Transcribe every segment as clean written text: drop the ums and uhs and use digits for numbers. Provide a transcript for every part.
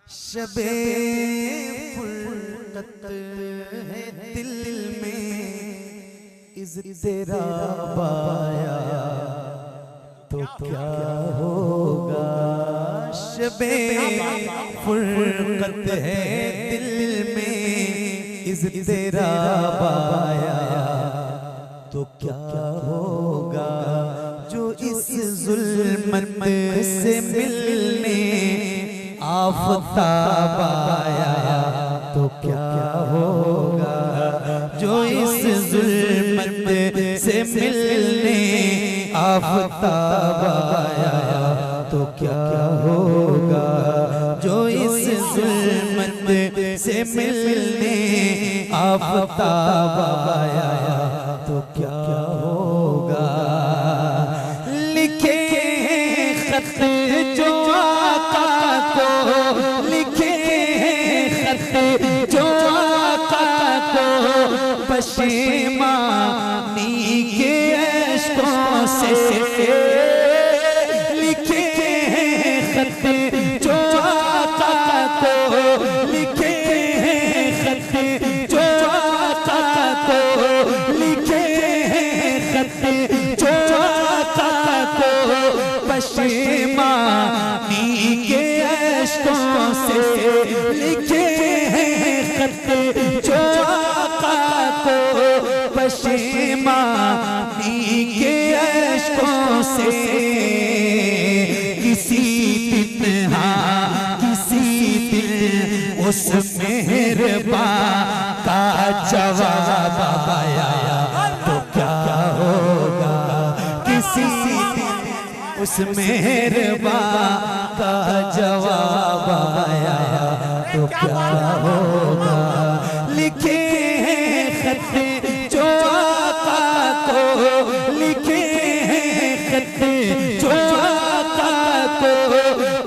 शबे फुर्कत है दिल में इज़्तिराब आया तो क्या होगा। शबे फुर्कत है दिल में इज़्तिराब आया तो क्या होगा। जो इस ज़ुल्मत से मिलने आफ़ताब आया तो क्या होगा। जो इस ज़ुल्मत से मिलने आफ़ताब आया तो क्या होगा। जो इस ज़ुल्मत से मिलने आफ़ताब आया तो क्या होगा। लिखे खत जो आका को, लिखे खत जो आका को पशेमानी के अश्कों से, लिखे खत जो आका को, लिखे खत जो आका को, लिखे खत जो आका को पशेमानी के अश्कों से, लिखे खत जो आका को पशेमानी के अश्कों से। किसी दिन किसी दिन उस मेहरबान का जवाब आया तो क्या होगा। किसी दिन उस मेहरबान का जवाब आया तो क्या होगा। लिखे खत जो आका को, लिखे खत जो आका को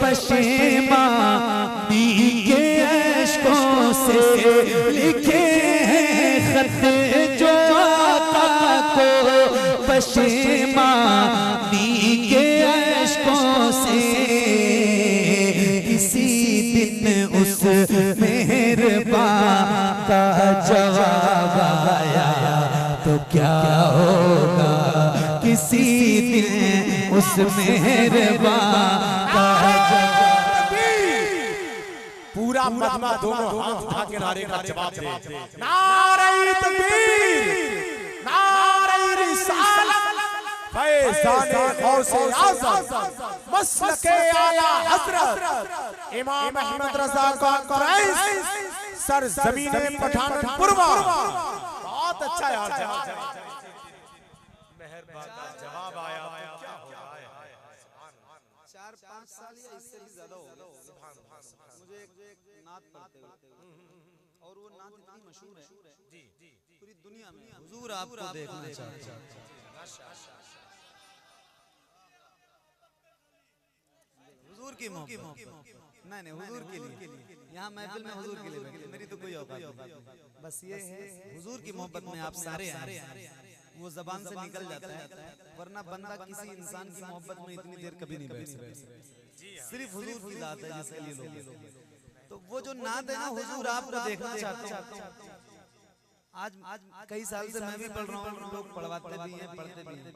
पशेमानी के अश्कों से, लिखे खत जो आका को पशेमानी के अश्कों से। किसी दिन उस मेहरबान का जवाब आया तो क्या होगा। किसी दिन उस मेहरबान का जवाब। पूरा मजमा दोनों हाथ उठा के नारे का जवाब दे। नारे तकबीर, नारे रिसालत, फैज़ाने गौसे आज़म, मसलके आला हज़रत इमाम अहमद रज़ा खान कुरैशी, सरज़मीने पठानपुर। बहुत अच्छा यार मेहरबान जवाब आया तो क्या होगा। 4-5 साल या इससे भी ज्यादा हो गया मुझे एक नात पढ़ते हुए, और वो नात इतनी मशहूर है पूरी दुनिया में। हुजूर आपको देखना चाहते हैं। हुजूर की मोहब्बत, नहीं हुजूर के लिए, यहाँ महफिल में हुजूर के लिए बैठे, मेरी तो कोई औकात नहीं। बस ये है हुजूर की मोहब्बत में आप सारे आए, वो जबान से निकल जाता है, वरना बंदा किसी इंसान की मोहब्बत में इतनी देर कभी नहीं बैठ सकता। सिर्फ हुजूर की बात है जिसके लिए लोग। तो वो जो नात है ना, हुजूर आपको देखना चाहते हैं। आज कई साल से मैं भी पढ़ रहा हूँ, लोग पढ़वाते भी हैं, पढ़ते भी हैं।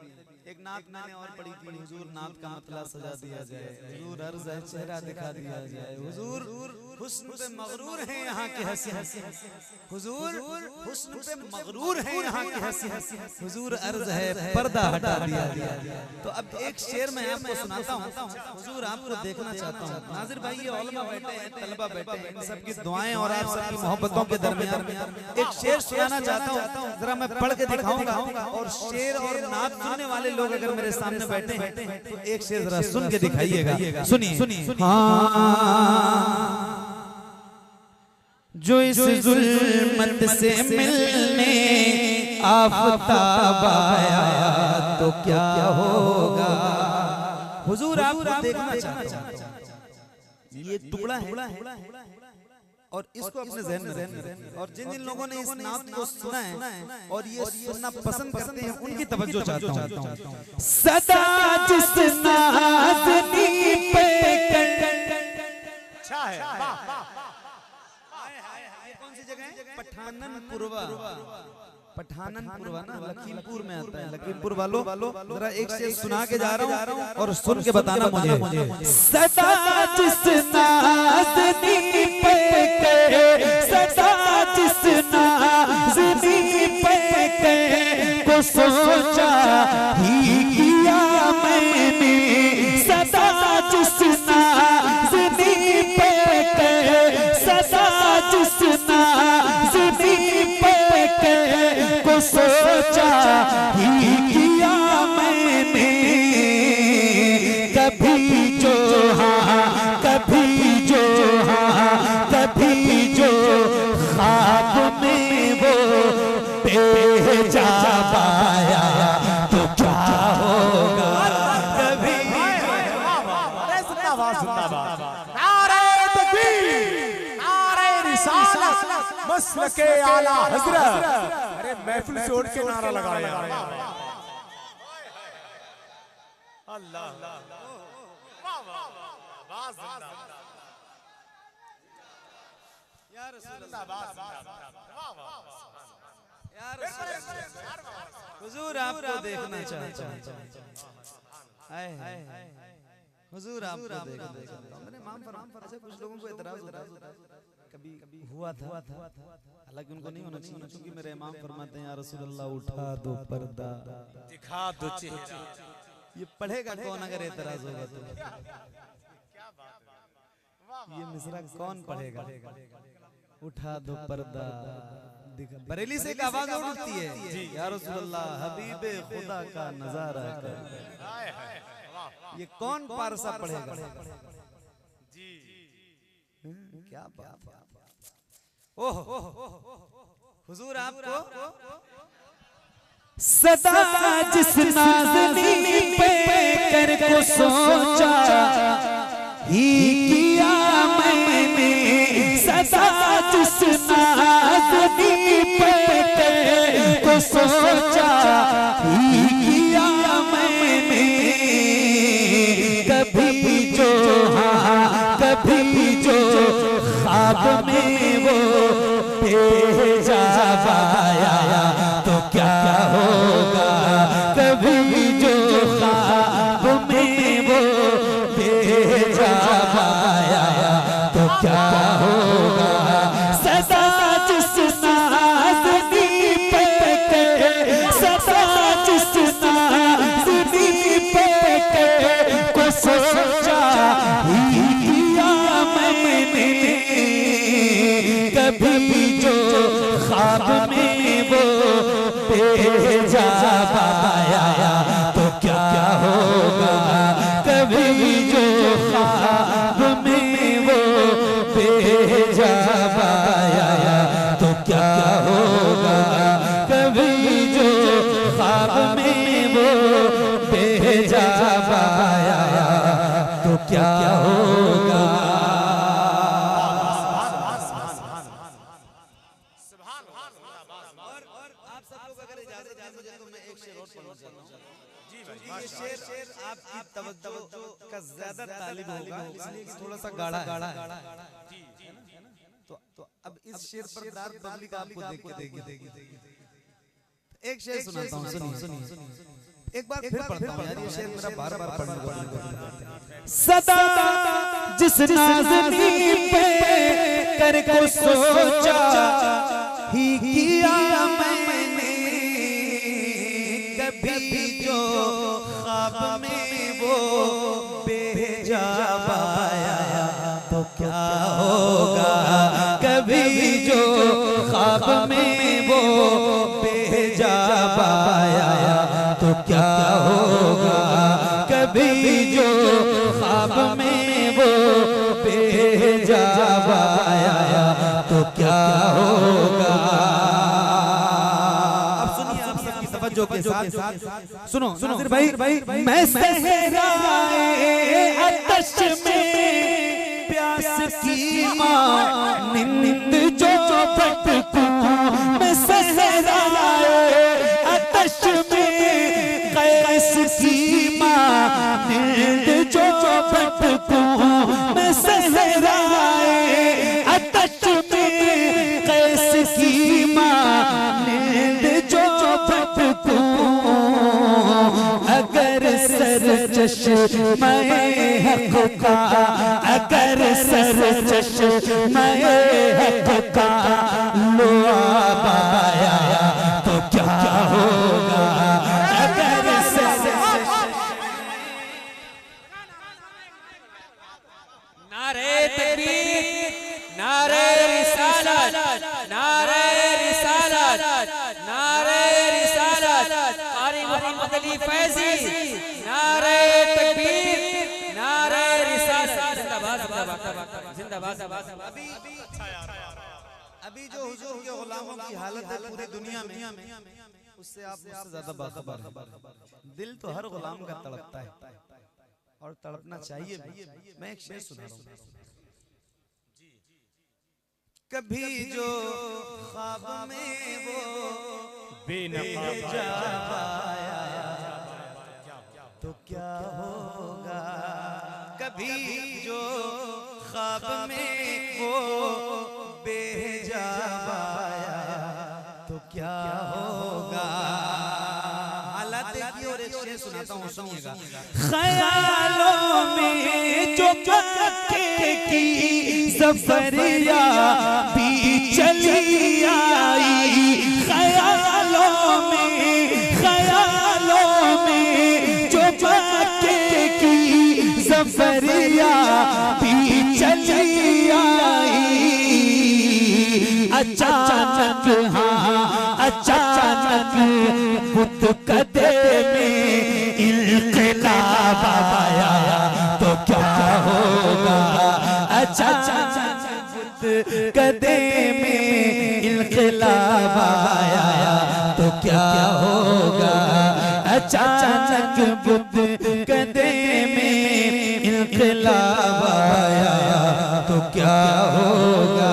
एक नात मैंने और पढ़ी थी, हुजूर नात का मतला सजा दिया जाए, हुजूर अर्ज़ है चेहरा दिखा दिया जाए, हुजूर हुस्न पे मगरूर हैं यहाँ के हंसी, हुजूर हुस्न पे मगरूर हैं यहाँ के हंसी, हुजूर अर्ज़ है पर्दा हटा दिया जाए। तो अब एक शेर मैं आपको सुनाता हूँ, हुजूर आपको देखना चाहता हूँ। नाज़िर भाई ये उलमा बैठे हैं, तलबा बैठे हैं, इन सबकी दुआएं और आप सबकी मोहब्बतों के दरमियान एक शेर सुनाना चाहता हूँ, जरा मैं पढ़ के दिखाऊंगा। और शेर और नात सुनने वाले लोग अगर मेरे सामने बैठे हैं तो एक शेर जरा सुन के दिखाइएगा। सुनिए। जो इस ज़ुल्मत से मिलने आफ़ताब आया तो क्या होगा। हुजूर आपको देखना चाहते हैं। ये टुकड़ा है और इसको अपने ज़हन में रखें। और जिन जिन लोगों ने इस नात को सुना है और ये सुनना पसंद करते हैं, उनकी तवज्जो चाहता हूँ। सदा जिस नाज़नी पे अच्छा है, वाह। कौन सी जगह है? पठाननपुरवा। पठाननपुरवा ना लखीमपुर में आता है। लखीमपुर वालों जरा एक शेर सुना के जा रहा हूँ और सुन के बताना मुझे। सदा जिस नाज़नी पे सदा जिस नाज़नी पे को सोचा ही किया मैंने, सदा जिस नाज़नी पे सदा जिस नाज़नी पे को सोचा ही किया मैंने, कभी जो हाँ कभी जो हाँ कभी जो ख्वाब में वो भेजा पाया तो क्या होगा कभी। नारे तकबीर, नारे रिसालत, मसलके आला हज़रत। अरे महफिल से उठ के नारा लगा यार। अल्लाह हुजूर आपको देखना चाहता हूं, हुजूर आपको देखना चाहता हूं। मैंने इमाम फरमा से कुछ लोगों को एतराज होता है, कभी हुआ था, हालांकि उनको नहीं होना चाहिए क्योंकि मेरे इमाम फरमाते हैं या रसूल अल्लाह उठा दो पर्दा दिखा दो चेहरा। ये पढ़ेगा कौन अगर एतराज होगा तो? ये मिसरा कौन पढ़ेगा? उठा दो पर्दा, बरेली से एक आवाज और उठती है या रसूल अल्लाह हबीबे खुदा का नजारा कर। ये कौन पारसा पढ़ेगा? क्या बात है। ओह हुजूर आपको सदा जिस नाज़नी पे कर को सोचा ही किया मैंने, सदा जिस नाज़नी पे कर को सोचा ही किया मैंने, कभी जो हाँ कभी जो ख्वाब में वो भेजा पाया तो क्या होगा कभी जो ख्वाब में वो भेजा पाया तो क्या होगा। सदा जिस नाज़नी पे सदा जिस नाज़नी पे को सोचा ही किया मैंने, कभी जो ख्वाब में वो भेजा पाया तो क्या होगा कभी जो ख्वाब में वो भेजा पाया तो क्या होगा कभी जो ख्वाब में वो भेजा पाया तो क्या होगा। आपकी तवज्जो का ज्यादा तालिब होगा इसलिए कि थोड़ा सा गाढ़ा तो अब इस शेर पर दाद पब्लिक आपको देख के देगी। एक शेर सुनाता हूं, सुनिए एक बार फिर पढ़ता हूं यार, ये शेर मेरा बार-बार पढ़ने को दिल करता है। सदा जिस नाज़नी पे कर को सोचा ही किया मैंने, कभी जो ख्वाब में वो भेजा पाया तो क्या होगा कभी जो ख्वाब में वो भेजा पाया तो क्या होगा कभी जो ख्वाब में वो भेजा पाया तो क्या होगा। अब सुनिए आप सबकी तवज्जो के साथ सुनो नाज़िर भाई मैं सहराए आतश में प्यास की मानिंद जो भटकूं, मैं सहराए आतश में कैस की मानिंद जो भटकूं, मैं सहराए चश्मे हक का, अगर सर चश्मे हक का लो आया तो क्या होगा। अगर सर नारे तकबीर, नारे रिसालत, नारे रिसालत, नारे रिसालत, कारी मोहम्मद अली फैजी, नारे तकबीर, नारे रिसालत, जिंदाबाद जिंदाबाद जिंदाबाद। अभी जो हुजूर के गुलामों की हालत है पूरी दुनिया में, उससे आप मुझसे ज्यादा बाखबर हैं। दिल तो हर गुलाम का तड़पता है और तड़पना चाहिए भी। मैं एक शेर सुना रहा हूँ। कभी जो ख्वाब में वो बेनकाब आया तो क्या होगा। कभी जो ख्वाब में वो बेहिजाब आया तो क्या होगा। हालात देखिए और एक शेर सुनाता हूँ, सुनिएगा। ख्यालों में जो मक्के की सफरिया भी चली आई, ख्यालों में जो मक्के की सफरिया भी चली आई। अचानक अचानक बुत कदे में इनकलाब आया तो क्या होगा। अचानक बुत कदे में इनकलाब आया तो क्या होगा। अचानक बुत कदे में इनकलाब आया तो क्या होगा।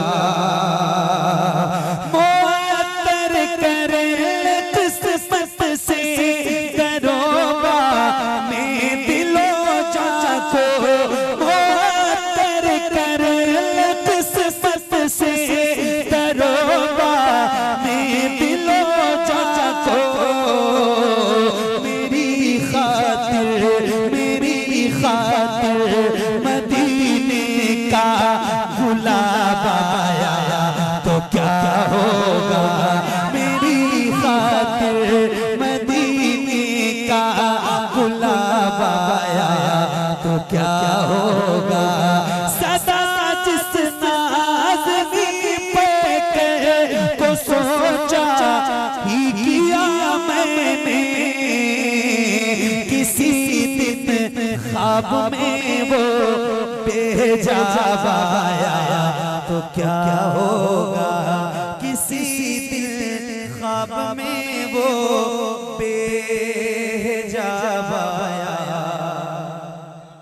मदीने का गुलाब आया तो क्या होगा। मेरी खातिर मदीने का गुलाब आया तो क्या होगा। सदा जिस नाज़नी पे को सोचा ही किया मैंने, किसी दिन ख्वाब में वो बेहिजाब आया तो क्या होगा। किसी दिन ख्वाब में वो बेहिजाब आया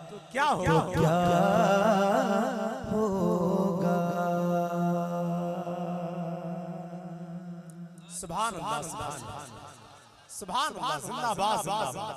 तो क्या होगा। सुभान अल्लाह, सुभान अल्लाह, जिंदाबाद जिंदाबाद।